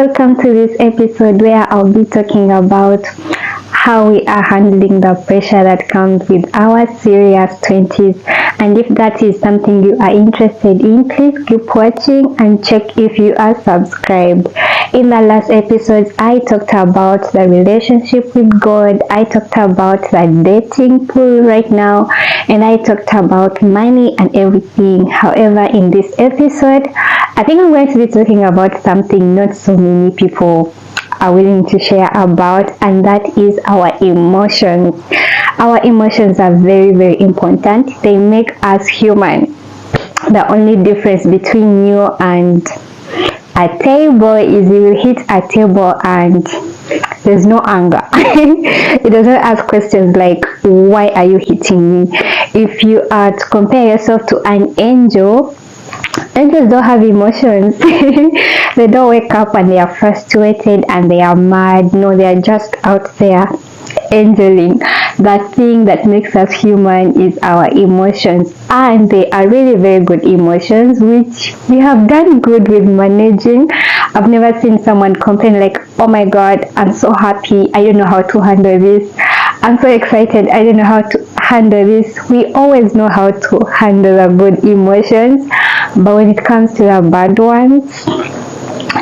welcome to this episode where I'll be talking about how we are handling the pressure that comes with our serious 20s. And if that is something you are interested in, please keep watching and check if you are subscribed. In the last episodes, I talked about the relationship with God, I talked about the dating pool right now, and I talked about money and everything. However, in this episode, I think I'm going to be talking about something not so many people are willing to share about, and that is our emotions. Our emotions are very, very important. They make us human. The only difference between you and a table is you will hit a table and there's no anger. It doesn't ask questions like, why are you hitting me? If you are to compare yourself to an angel, angels don't have emotions. They don't wake up and they are frustrated and they are mad. No, they are just out there angeling. The thing that makes us human is our emotions, and they are really very good emotions, which we have done good with managing. I've never seen someone complain like, oh my god, I'm so happy, I don't know how to handle this. I'm so excited, I don't know how to handle this. We always know how to handle the good emotions, but when it comes to the bad ones,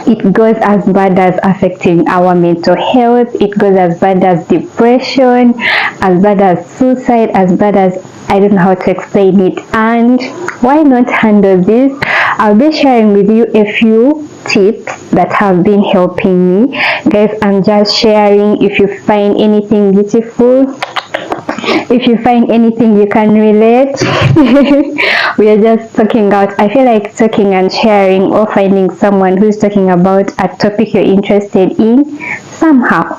it goes as bad as affecting our mental health. It goes as bad as depression, as bad as suicide, as bad as, I don't know how to explain it. And why not handle this? I'll be sharing with you a few tips that have been helping me. Guys, I'm just sharing. If you find anything beautiful, if you find anything you can relate, we are just talking out. I feel like talking and sharing, or finding someone who's talking about a topic you're interested in somehow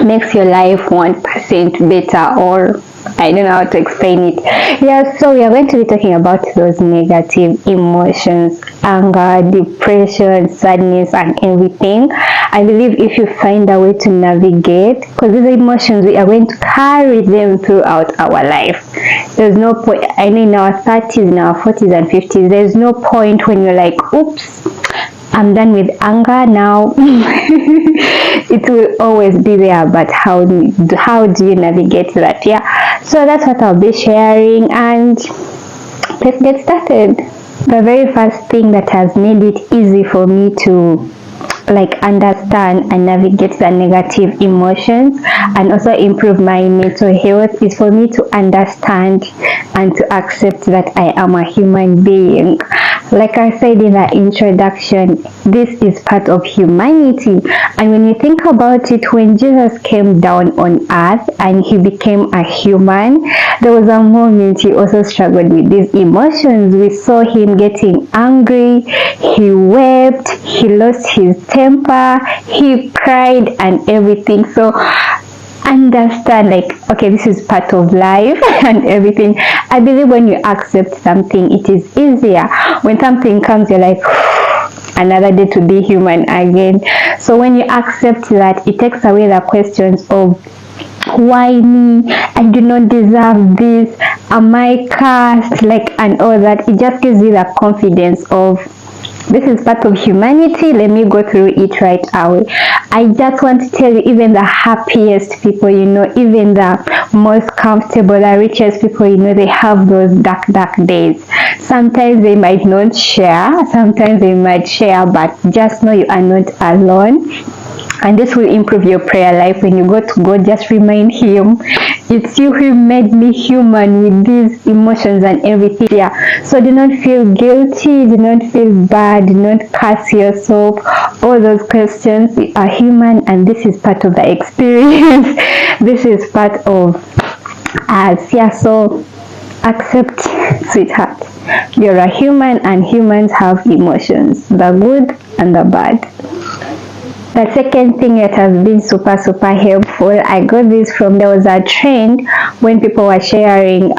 makes your life 1% better, or I don't know how to explain it. Yeah, so we are going to be talking about those negative emotions, anger, depression, sadness, and everything. I believe if you find a way to navigate, because these emotions, we are going to carry them throughout our life. There's no point, I know in our 30s, in our 40s and 50s, there's no point when you're like, oops, I'm done with anger now. It will always be there, but how do you navigate that? Yeah, so that's what I'll be sharing, and let's get started. The very first thing that has made it easy for me to understand and navigate the negative emotions and also improve my mental health is for me to understand and to accept that I am a human being. Like I said in the introduction, this is part of humanity. And when you think about it, when Jesus came down on earth and he became a human, there was a moment he also struggled with these emotions. We saw him getting angry, he wept, he lost his temper, he cried and everything. So understand, okay, this is part of life and everything. I believe when you accept something, it is easier. When something comes, you're like, another day to be human again. So when you accept that, it takes away the questions of, why me? I do not deserve this. Am I cursed? And all that. It just gives you the confidence of, this is part of humanity, let me go through it right away. I just want to tell you, even the happiest people, even the most comfortable, the richest people, they have those dark days. Sometimes they might not share, sometimes they might share, but just know you are not alone. And this will improve your prayer life. When you go to God, just remind him, it's you who made me human with these emotions and everything. Yeah. So do not feel guilty, do not feel bad, do not curse yourself. All those questions, we are human, and this is part of the experience. This is part of us. Yeah, so accept, sweetheart. You're a human, and humans have emotions, the good and the bad. The second thing that has been super helpful, I got this from, there was a trend when people were sharing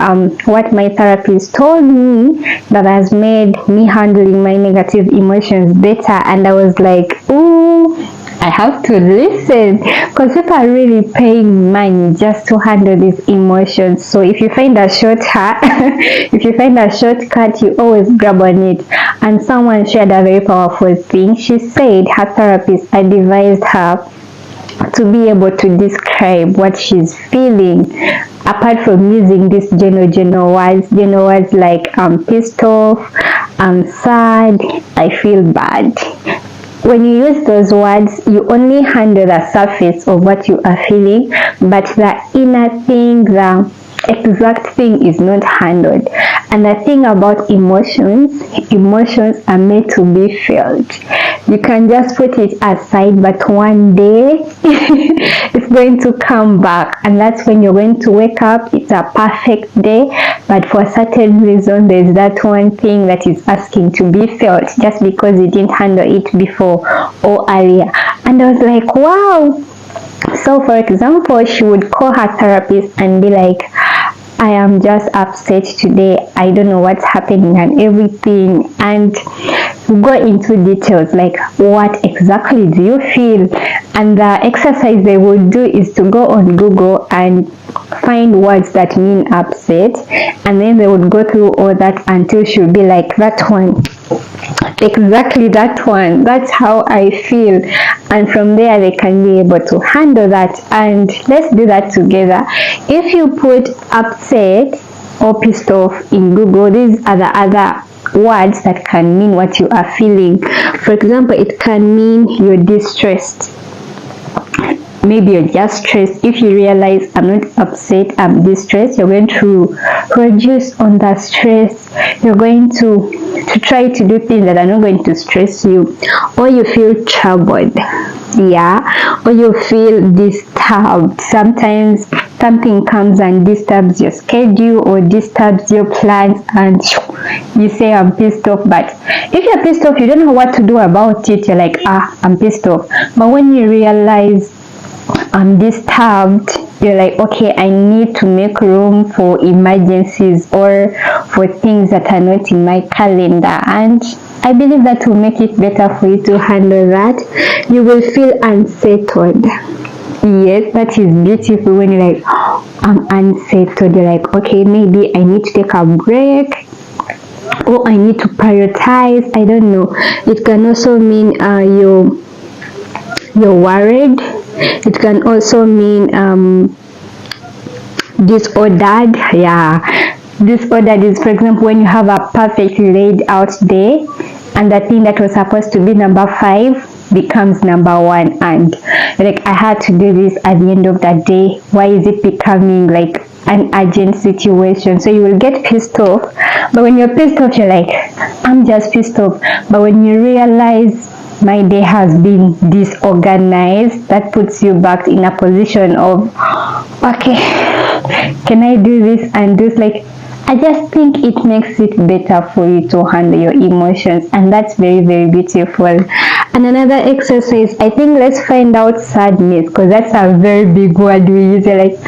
what my therapist told me that has made me handling my negative emotions better, and I was like, ooh, I have to listen, because people are really paying money just to handle these emotions. So if you find a shortcut, if you find a shortcut, you always grab on it. And someone shared a very powerful thing. She said her therapist advised her to be able to describe what she's feeling, apart from using these general words like I'm pissed off, I'm sad, I feel bad. When you use those words, you only handle the surface of what you are feeling, but the inner thing, the exact thing is not handled. And the thing about emotions are meant to be felt. You can just put it aside, but one day it's going to come back, and that's when you're going to wake up. It's a perfect day, but for a certain reason there's that one thing that is asking to be felt, just because you didn't handle it before or earlier. And I was like, wow. So for example, she would call her therapist and be like, I am just upset today, I don't know what's happening and everything, and go into details like what exactly do you feel. And the exercise they would do is to go on Google and find words that mean upset, and then they would go through all that until she'll be like, that one, exactly that one, that's how I feel. And from there they can be able to handle that. And let's do that together. If you put upset or pissed off in Google, these are the other words that can mean what you are feeling. For example, it can mean you're distressed. Maybe you're just stressed. If you realize I'm not upset, I'm distressed, you're going to reduce on that stress. You're going to try to do things that are not going to stress you. Or you feel troubled, yeah, or you feel disturbed. Sometimes something comes and disturbs your schedule or disturbs your plans, and you say I'm pissed off. But if you're pissed off, you don't know what to do about it. You're like, I'm pissed off. But when you realize I'm disturbed, you're like, okay, I need to make room for emergencies or for things that are not in my calendar. And I believe that will make it better for you to handle that. You will feel unsettled. Yes, that is beautiful. When you're like, I'm unsettled, you're like, okay, maybe I need to take a break, or I need to prioritize. I don't know. It can also mean you're worried. It can also mean disordered. Yeah, disordered is, for example, when you have a perfectly laid out day and the thing that was supposed to be number 5 becomes number 1, and like, I had to do this at the end of that day. Why is it becoming like an urgent situation? So you will get pissed off, but when you're pissed off, you're like, I'm just pissed off. But when you realize my day has been disorganized, that puts you back in a position of, okay, can I do this and this? Like, I just think it makes it better for you to handle your emotions, and that's very, very beautiful. And another exercise, I think, let's find out sadness, because that's a very big word we use. Like,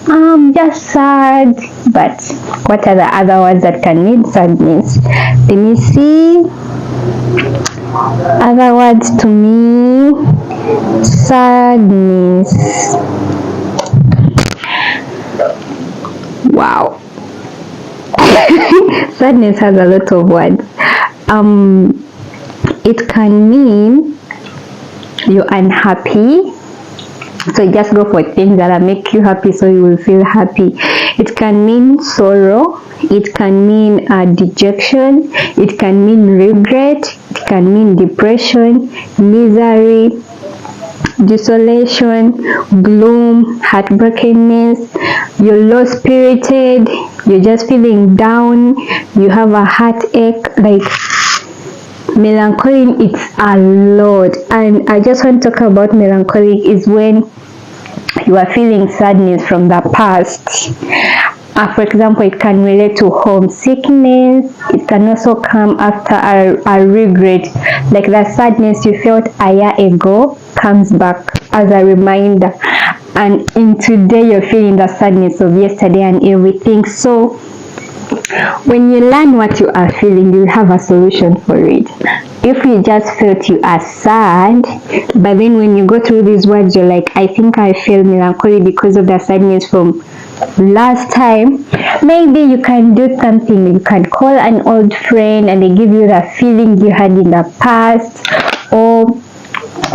I'm just sad. But what are the other words that can mean sadness? Let me see. Other words to me, sadness. Wow. Sadness has a lot of words. It can mean you're unhappy, so just go for things that make you happy, so you will feel happy. It can mean sorrow. It can mean dejection. It can mean regret. It can mean depression, misery, desolation, gloom, heartbrokenness. You're low spirited. You're just feeling down. You have a heartache. Like, melancholy, it's a lot. And I just want to talk about melancholic is when you are feeling sadness from the past. For example, it can relate to homesickness. It can also come after a regret, like the sadness you felt a year ago comes back as a reminder, and in today you're feeling the sadness of yesterday and everything. So when you learn what you are feeling, you have a solution for it. if you just felt you are sad, but then when you go through these words, you're like, I think I feel melancholy because of the sadness from last time, maybe you can do something. You can call an old friend and they give you the feeling you had in the past, or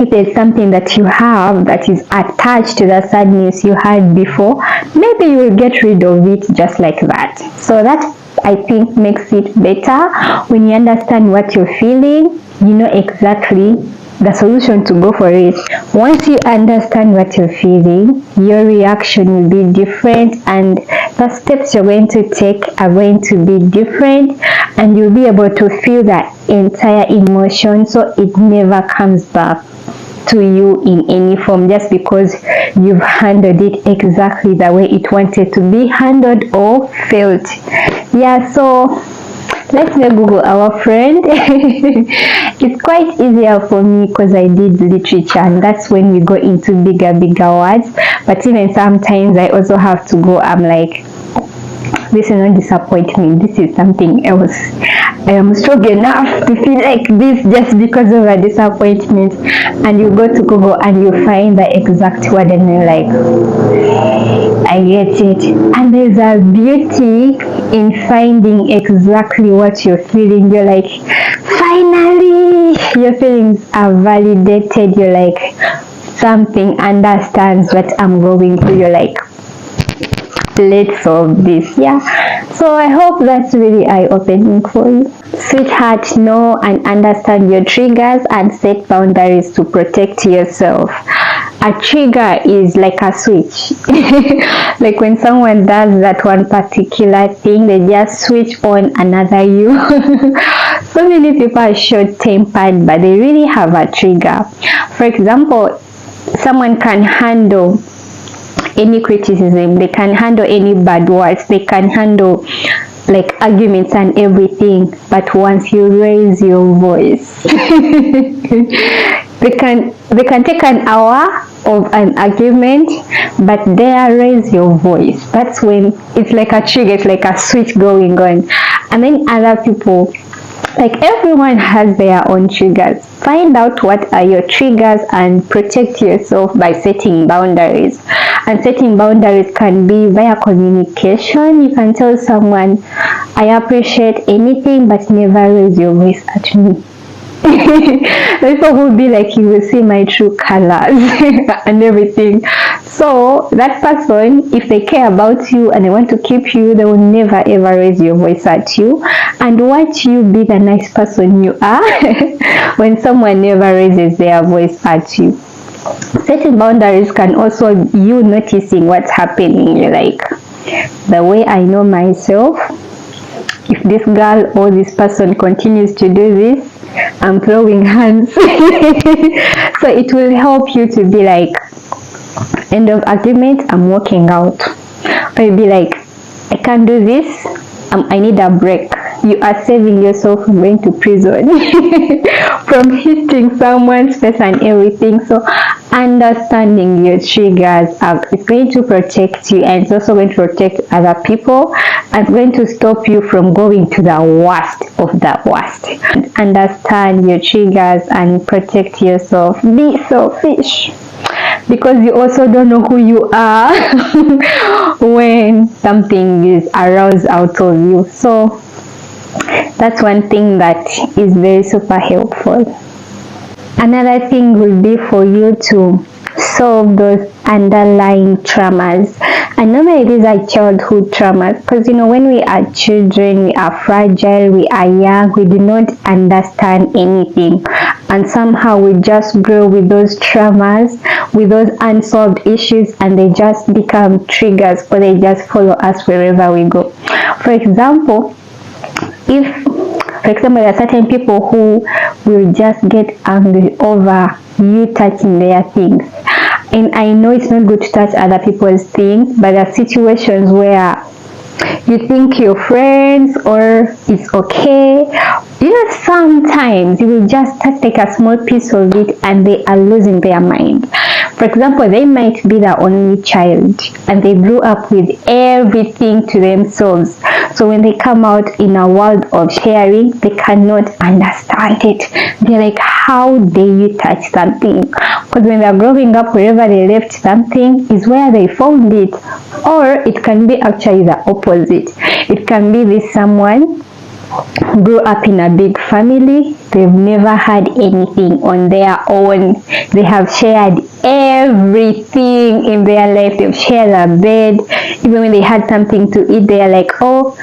if there's something that you have that is attached to the sadness you had before, maybe you will get rid of it just like that. So that, I think, makes it better. When you understand what you're feeling, you know exactly the solution to go for it. Once you understand what you're feeling, your reaction will be different, and the steps you're going to take are going to be different, and you'll be able to feel that entire emotion, so it never comes back to you in any form just because you've handled it exactly the way it wanted to be handled or felt. Yeah, so let's go Google our friend. It's quite easier for me because I did literature, and that's when we go into bigger words. But even sometimes I also have to go, I'm like, this is not disappointment, this is something else. I am strong enough to feel like this just because of a disappointment. And you go to Google and you find the exact word and you're like, I get it. And there's a beauty in finding exactly what you're feeling. You're like, finally, your feelings are validated. You're like, something understands what I'm going through. You're like, let's solve this. Yeah, so I hope that's really eye-opening for you. Sweetheart, know and understand your triggers and set boundaries to protect yourself. A trigger is like a switch. Like when someone does that one particular thing, they just switch on another you. So many people are short-tempered, but they really have a trigger. For example, someone can handle any criticism, they can handle any bad words, they can handle like arguments and everything, but once you raise your voice, they can take an hour of an argument, but there, raise your voice, that's when it's like a trigger, it's like a switch going on. And then other people, like everyone has their own triggers. Find out what are your triggers and protect yourself by setting boundaries. And setting boundaries can be via communication. You can tell someone, I appreciate anything, but never raise your voice at me. People will be like, you will see my true colors and everything. So that person, if they care about you and they want to keep you, they will never ever raise your voice at you and watch you be the nice person you are when someone never raises their voice at you. Setting boundaries can also you noticing what's happening. You're like, the way I know myself, if this girl or this person continues to do this, I'm throwing hands. So it will help you to be like, end of argument, I'm walking out. Or you'll be like, I can't do this, I need a break. You are saving yourself from going to prison, from hitting someone's face and everything. So understanding your triggers is going to protect you, and it's also going to protect other people, and it's going to stop you from going to the worst of the worst. Understand your triggers and protect yourself. Be selfish, because you also don't know who you are when something is aroused out of you. So that's one thing that is very super helpful. Another thing will be for you to solve those underlying traumas. And normally these are childhood traumas, because when we are children, we are fragile, we are young, we do not understand anything, and somehow we just grow with those traumas, with those unsolved issues, and they just become triggers, or they just follow us wherever we go. For example, there are certain people who will just get angry over you touching their things. And I know it's not good to touch other people's things, but there are situations where you think you're friends or it's okay. Sometimes you will just touch like a small piece of it and they are losing their mind. For example, they might be the only child and they grew up with everything to themselves. So when they come out in a world of sharing, they cannot understand it. They're like, how dare you touch something? Because when they're growing up, wherever they left something is where they found it. Or it can be actually the opposite. It can be this someone grew up in a big family. They've never had anything on their own. They have shared everything in their life. They've shared a bed. Even when they had something to eat, they're like, oh,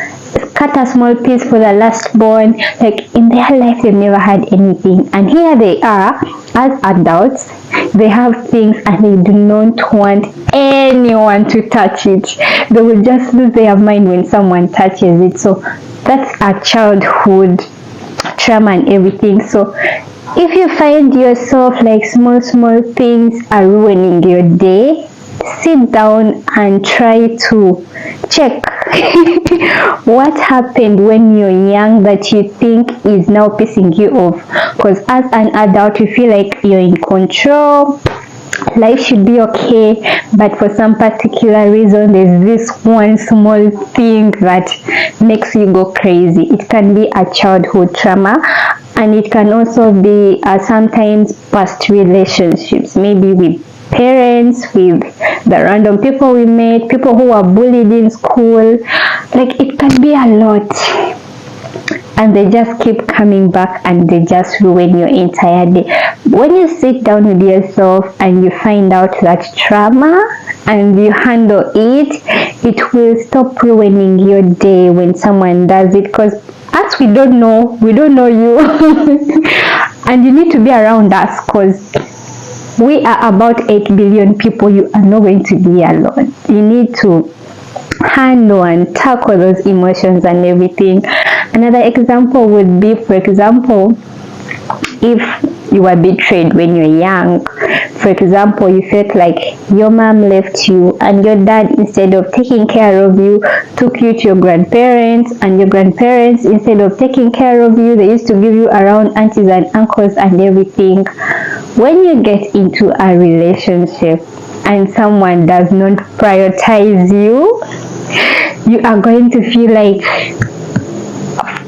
cut a small piece for the last born. Like, in their life, they've never had anything. And here they are as adults. They have things and they do not want anyone to touch it. They will just lose their mind when someone touches it. So that's a childhood trauma and everything. So if you find yourself like small things are ruining your day, sit down and try to check what happened when you're young that you think is now pissing you off. Because as an adult, you feel like you're in control, life should be okay, but for some particular reason there's this one small thing that makes you go crazy. It can be a childhood trauma, and it can also be sometimes past relationships, maybe with parents, with the random people we met, people who were bullied in school. Like, it can be a lot, and they just keep coming back and they just ruin your entire day. When you sit down with yourself and you find out that trauma and you handle it, it will stop ruining your day when someone does it. Because as we don't know you and you need to be around us, because we are about 8 billion people. You are not going to be alone. You need to handle and tackle those emotions and everything. Another example would be, for example, if you were betrayed when you're young. For example, you felt like your mom left you and your dad, instead of taking care of you, took you to your grandparents, and your grandparents, instead of taking care of you, they used to give you around aunties and uncles and everything. When you get into a relationship and someone does not prioritize you, you are going to feel like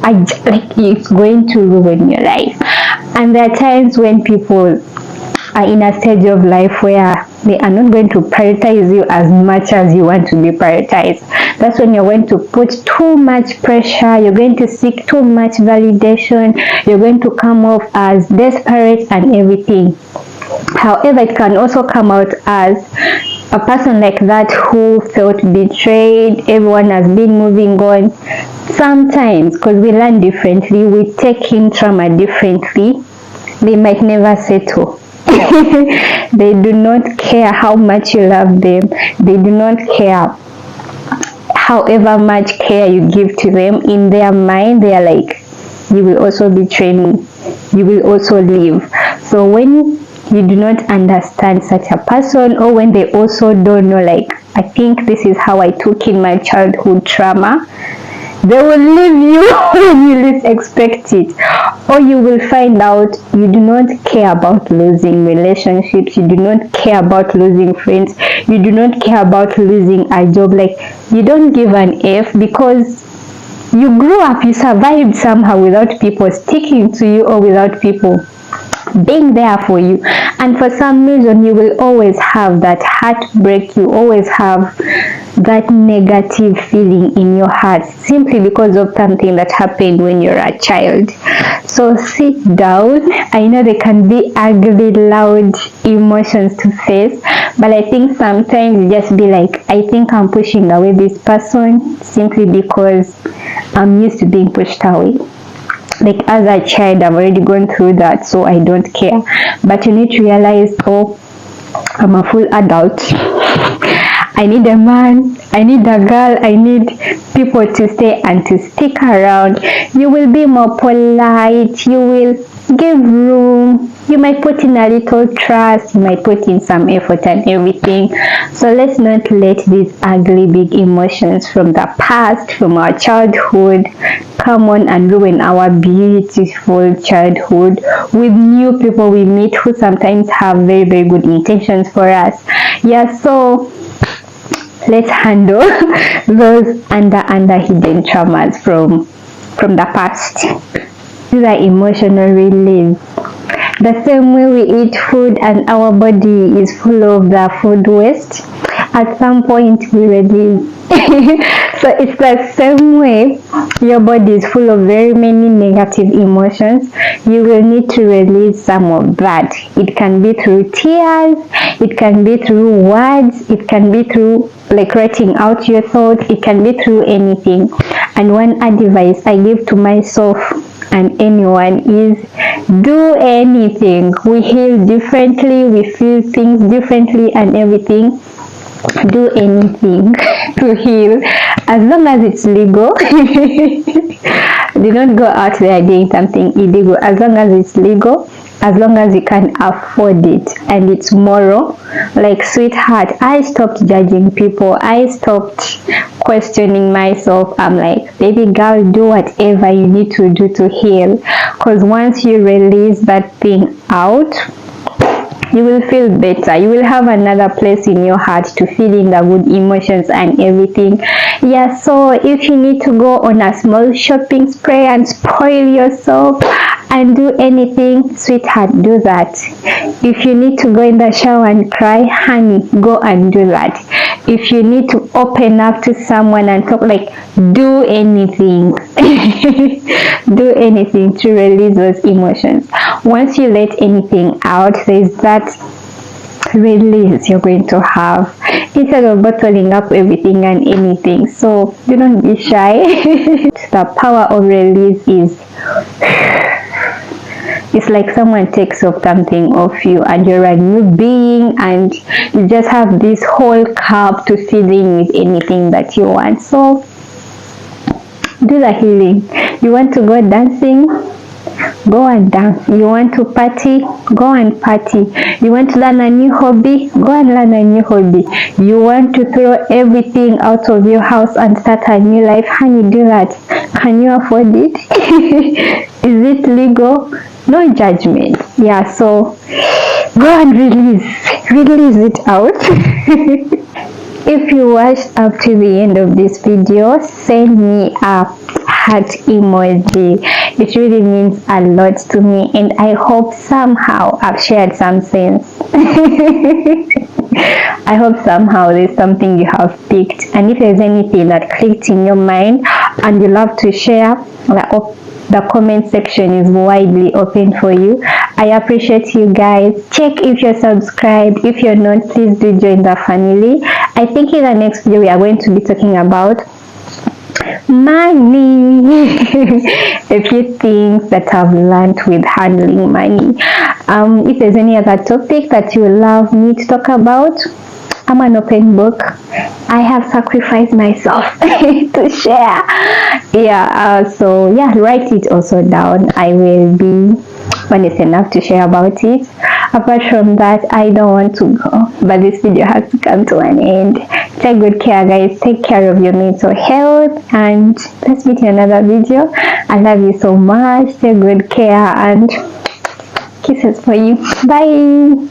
it's going to ruin your life. And there are times when people are in a stage of life where they are not going to prioritize you as much as you want to be prioritized. That's when you're going to put too much pressure, you're going to seek too much validation, you're going to come off as desperate and everything. However, it can also come out as a person like that who felt betrayed. Everyone has been moving on. Sometimes, because we learn differently, we take in trauma differently, they might never settle. They do not care how much you love them. They do not care however much care you give to them. In their mind, they are like, you will also betray me, you will also leave. So when you do not understand such a person, or when they also don't know, like, I think this is how I took in my childhood trauma, they will leave you when you least expect it. Or you will find out you do not care about losing relationships, you do not care about losing friends, you do not care about losing a job. Like, you don't give an F, because you grew up, you survived somehow without people sticking to you, or without people being there for you. And for some reason, you will always have that heartbreak, you always have that negative feeling in your heart, simply because of something that happened when you're a child. So sit down. I know they can be ugly, loud emotions to face, but I think sometimes you just be like, I think I'm pushing away this person simply because I'm used to being pushed away. Like, as a child, I've already gone through that, so I don't care. But you need to realize, oh, I'm a full adult. I need a man, I need a girl, I need people to stay and to stick around. You will be more polite, you will give room, you might put in a little trust, you might put in some effort and everything. So let's not let these ugly big emotions from the past, from our childhood, come on and ruin our beautiful childhood with new people we meet who sometimes have very good intentions for us. Yeah, so let's handle those under hidden traumas from the past. These are emotional release. The same way we eat food and our body is full of the food waste, at some point we release. So it's the same way your body is full of very many negative emotions. You will need to release some of that. It can be through tears, it can be through words, it can be through like writing out your thoughts, it can be through anything. And one advice I give to myself and anyone is, do anything. We heal differently, we feel things differently and everything. Do anything to heal, as long as it's legal. Do not go out there doing something illegal. As long as it's legal, as long as you can afford it and it's moral. Like, sweetheart, I stopped judging people, I stopped questioning myself. I'm like, baby girl, do whatever you need to do to heal, because once you release that thing out, you will feel better. You will have another place in your heart to feel in the good emotions and everything. Yeah, so if you need to go on a small shopping spree and spoil yourself and do anything, sweetheart, do that. If you need to go in the shower and cry, honey, go and do that. If you need to open up to someone and talk, like, do anything. Do anything to release those emotions. Once you let anything out, there's that release you're going to have, instead of bottling up everything and anything. So do not be shy. The power of release is, it's like someone takes off something off you and you're a new being, and you just have this whole cup to fill in with anything that you want. So do the healing. You want to go dancing, go and dance. You want to party, go and party. You want to learn a new hobby, go and learn a new hobby. You want to throw everything out of your house and start a new life, honey, do that. Can you afford it? Is it legal? No judgment. Yeah, so go and release it out. If you watched up to the end of this video, send me a heart emoji. It really means a lot to me, and I hope somehow I've shared some sense. I hope somehow there's something you have picked, and if there's anything that clicked in your mind and you love to share, the comment section is widely open for you. I appreciate you guys. Check if you're subscribed. If you're not, please do join the family. I think in the next video we are going to be talking about money. A few things that I've learned with handling money. If there's any other topic that you would love me to talk about, I'm an open book. I have sacrificed myself to share. Yeah, so yeah, write it also down. I will be honest enough to share about it. Apart from that, I don't want to go, but this video has to come to an end. Take good care, guys. Take care of your mental health, and let's meet in another video. I love you so much. Take good care, and kisses for you. Bye.